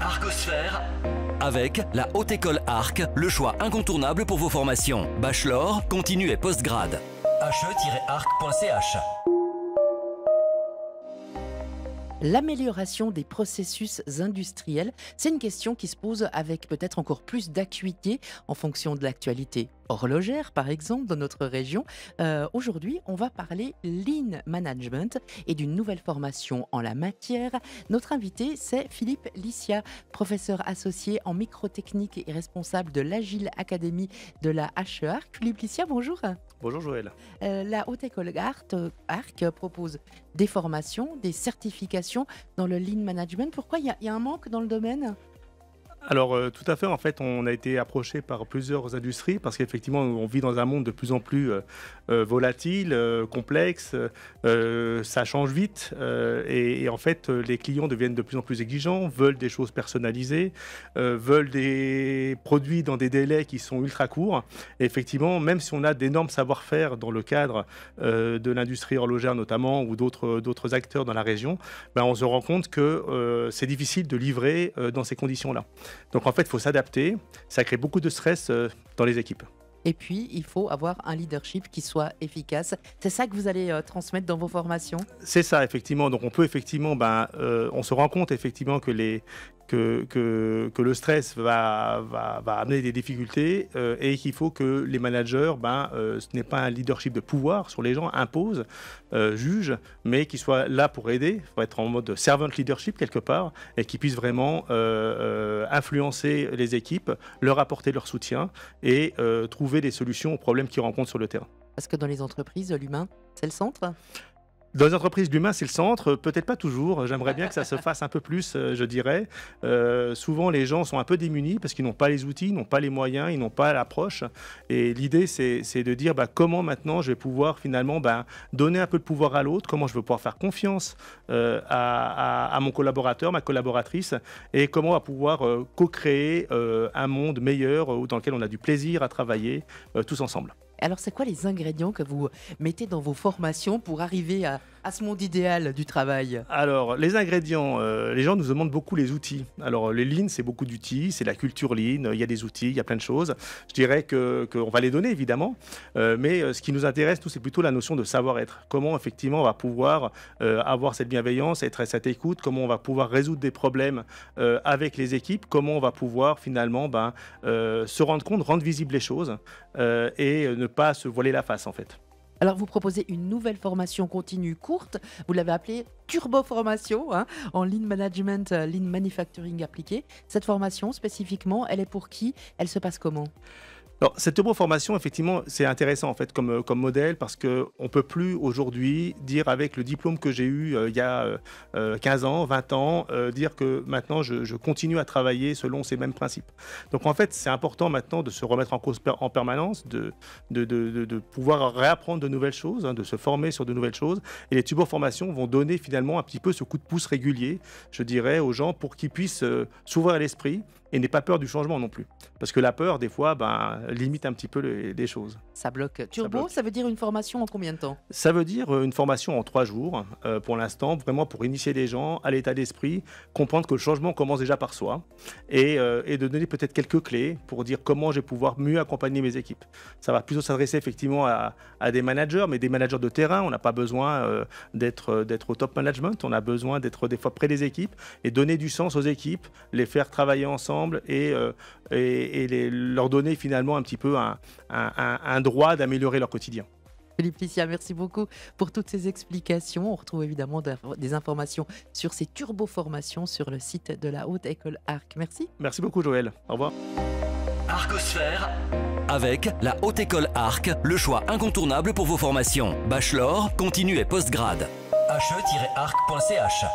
Arcosphère. Avec la Haute École Arc, le choix incontournable pour vos formations. Bachelor, continu et postgrad. he-arc.ch. L'amélioration des processus industriels, c'est une question qui se pose avec peut-être encore plus d'acuité en fonction de l'actualité horlogère, par exemple, dans notre région. Aujourd'hui, on va parler Lean Management et d'une nouvelle formation en la matière. Notre invité, c'est Philippe Licia, professeur associé en microtechnique et responsable de l'Agile Academy de la HE-Arc. Philippe Licia, bonjour. Bonjour Joël. La Haute École Arc propose des formations, des certifications dans le Lean Management. Pourquoi il y a un manque dans le domaine ? Alors tout à fait, en fait, on a été approché par plusieurs industries parce qu'effectivement, on vit dans un monde de plus en plus volatile, complexe, ça change vite et en fait, les clients deviennent de plus en plus exigeants, veulent des choses personnalisées, veulent des produits dans des délais qui sont ultra courts. Et effectivement, même si on a d'énormes savoir-faire dans le cadre de l'industrie horlogère notamment ou d'autres acteurs dans la région, on se rend compte que c'est difficile de livrer dans ces conditions-là. Donc en fait, il faut s'adapter, ça crée beaucoup de stress dans les équipes. Et puis, il faut avoir un leadership qui soit efficace. C'est ça que vous allez transmettre dans vos formations ? C'est ça, effectivement. Donc on peut effectivement, on se rend compte effectivement que le stress va amener des difficultés et qu'il faut que les managers, ce n'est pas un leadership de pouvoir sur les gens, impose, juge, mais qu'ils soient là pour aider, pour être en mode servant leadership quelque part et qu'ils puissent vraiment influencer les équipes, leur apporter leur soutien et trouver des solutions aux problèmes qu'ils rencontrent sur le terrain. Parce que dans les entreprises, l'humain, c'est le centre ? Dans les entreprises, l'humain, c'est le centre. Peut-être pas toujours. J'aimerais bien que ça se fasse un peu plus, je dirais. Souvent, les gens sont un peu démunis parce qu'ils n'ont pas les outils, ils n'ont pas les moyens, ils n'ont pas l'approche. Et l'idée, c'est de dire comment maintenant je vais pouvoir finalement donner un peu de pouvoir à l'autre, comment je vais pouvoir faire confiance à mon collaborateur, ma collaboratrice, et comment on va pouvoir co-créer un monde meilleur dans lequel on a du plaisir à travailler tous ensemble. Alors, c'est quoi les ingrédients que vous mettez dans vos formations pour arriver à ce monde idéal du travail ? Alors, les ingrédients, les gens nous demandent beaucoup les outils. Alors, les Lean, c'est beaucoup d'outils, c'est la culture Lean, il y a des outils, il y a plein de choses. Je dirais qu'on va les donner, évidemment, mais ce qui nous intéresse, nous, c'est plutôt la notion de savoir-être. Comment, effectivement, on va pouvoir avoir cette bienveillance, être à cette écoute, comment on va pouvoir résoudre des problèmes avec les équipes, comment on va pouvoir, finalement, se rendre compte, rendre visibles les choses et ne pas se voiler la face, en fait. Alors, vous proposez une nouvelle formation continue courte, vous l'avez appelée Turbo Formation, en Lean Management, Lean Manufacturing appliqué. Cette formation, spécifiquement, elle est pour qui ? Elle se passe comment ? Alors, cette turbo-formation, effectivement, c'est intéressant en fait comme modèle parce qu'on ne peut plus aujourd'hui dire avec le diplôme que j'ai eu il y a 15 ans, 20 ans, dire que maintenant je continue à travailler selon ces mêmes principes. Donc en fait, c'est important maintenant de se remettre en cause en permanence, de pouvoir réapprendre de nouvelles choses, de se former sur de nouvelles choses. Et les turbo-formations vont donner finalement un petit peu ce coup de pouce régulier, je dirais, aux gens pour qu'ils puissent s'ouvrir l'esprit et n'aient pas peur du changement non plus. Parce que la peur, des fois, limite un petit peu les choses. Ça bloque. Turbo, ça veut dire une formation en combien de temps ? Ça veut dire une formation en 3 jours, pour l'instant, vraiment pour initier les gens à l'état d'esprit, comprendre que le changement commence déjà par soi, et de donner peut-être quelques clés pour dire comment je vais pouvoir mieux accompagner mes équipes. Ça va plutôt s'adresser effectivement à des managers, mais des managers de terrain. On n'a pas besoin d'être au top management, on a besoin d'être des fois près des équipes et donner du sens aux équipes, les faire travailler ensemble et leur donner finalement un petit peu un droit d'améliorer leur quotidien. Philippe Licia, merci beaucoup pour toutes ces explications. On retrouve évidemment des informations sur ces turbo-formations sur le site de la Haute École Arc. Merci. Merci beaucoup Joël. Au revoir. Arcosphère. Avec la Haute École Arc, le choix incontournable pour vos formations. Bachelor, continu et postgrad. he-arc.ch.